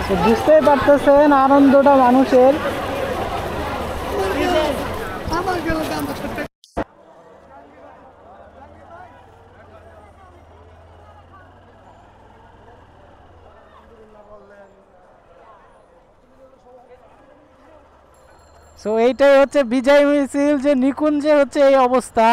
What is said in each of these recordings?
তো বুঝতেই পারতেছেন আনন্দটা মানুষের। তো এইটাই হচ্ছে বিজয় মিছিল, যে নিকুঞ্জে হচ্ছে এই অবস্থা।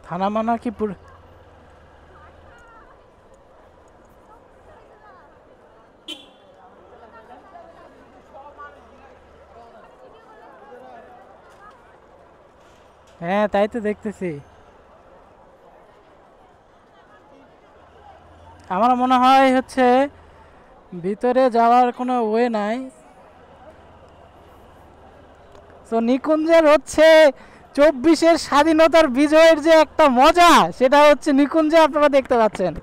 থানা মানা কি পুরো হ্যাঁ তাই তো দেখতেছি। আমার মনে হয় হচ্ছে ভিতরে যাওয়ার কোনো ওয়ে নাই। তো নিকুঞ্জের হচ্ছে 24-এর স্বাধীনতার বিজয়ের যে একটা মজা, সেটা হচ্ছে নিকুঞ্জে আপনারা দেখতে পাচ্ছেন।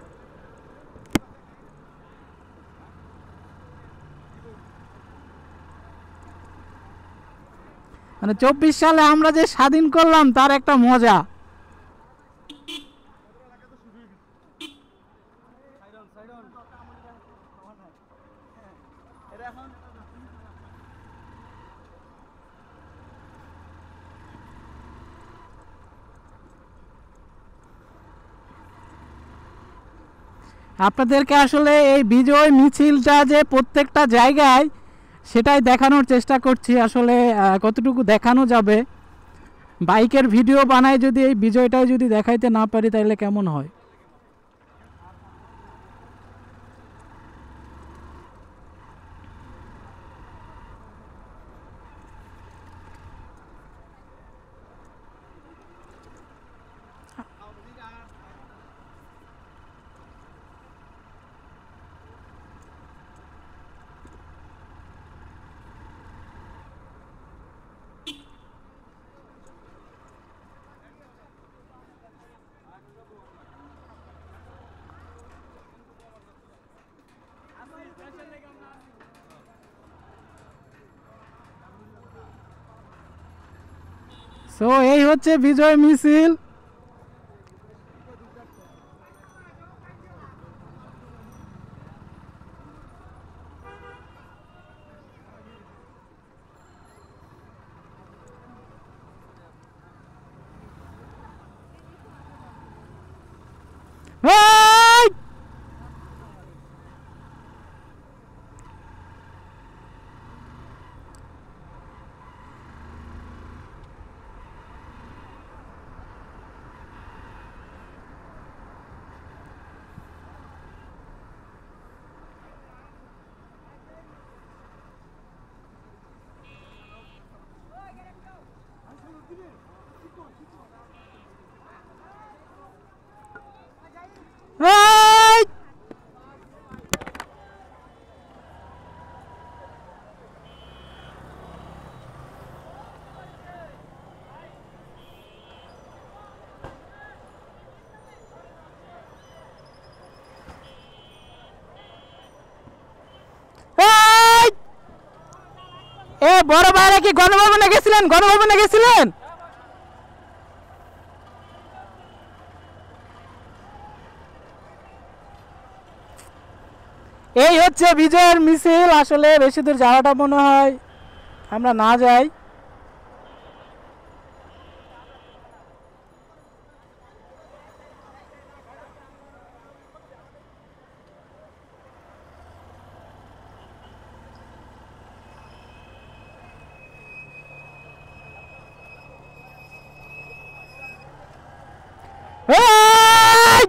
মানে 24 সালে আমরা যে স্বাধীন করলাম তার একটা মজা। আপনাদেরকে আসলে এই বিজয় মিছিলটা যে প্রত্যেকটা জায়গায়, সেটাই দেখানোর চেষ্টা করছি। আসলে কতটুকু দেখানো যাবে, বাইকের ভিডিও বানায় যদি এই বিজয়টাই যদি দেখাইতে না পারি তাহলে কেমন হয়। সো এই হচ্ছে বিজয় মিছিল। এই! এই! এই! এ বড় ভাইরা কি গণভবনে গেছিলেন? গণভবনে গেছিলেন? এই হচ্ছে বিজয়ের মিছিল। আসলে বেশি দূর যাওয়াটা মনে হয় আমরা না যাই। এই!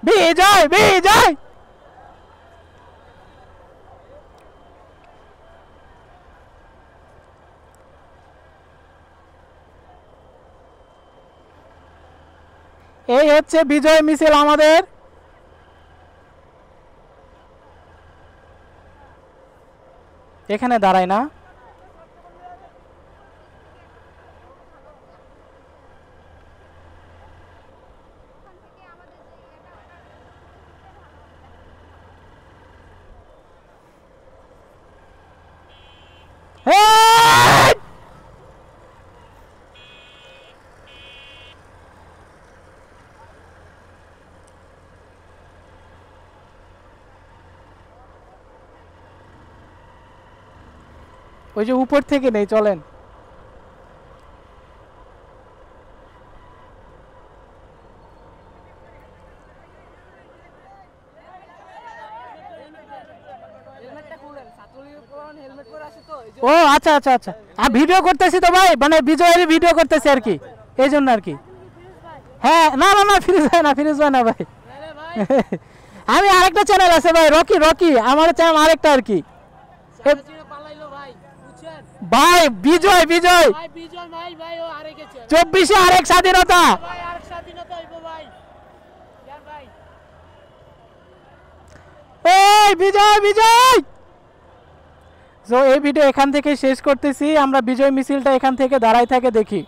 বিজয় বিজয়! এই হচ্ছে বিজয় মিছিল আমাদের। এখানে দাঁড়ায় না। ওই যে উপর থেকে নেই, চলেন। ও আচ্ছা আচ্ছা আচ্ছা, ভিডিও করতেছি তো ভাই, মানে বিজয়ের ভিডিও করতেছি আর কি, এই জন্য আর কি। হ্যাঁ না না না, ফিরোজ ভাই না, ফিরোজ ভাই না ভাই। আমি আরেকটা চ্যানেল আছে ভাই, রকি রকি, আমার চ্যানেল আরেকটা আর কি। ভাই বিজয় বিজয় 24-এ আরেক স্বাধীনতা। এই বিজয় বিজয়। তো এই ভিডিও এখান থেকে শেষ করতেছি আমরা, বিজয় মিছিলটা এখান থেকে দাঁড়াই থাকে দেখি।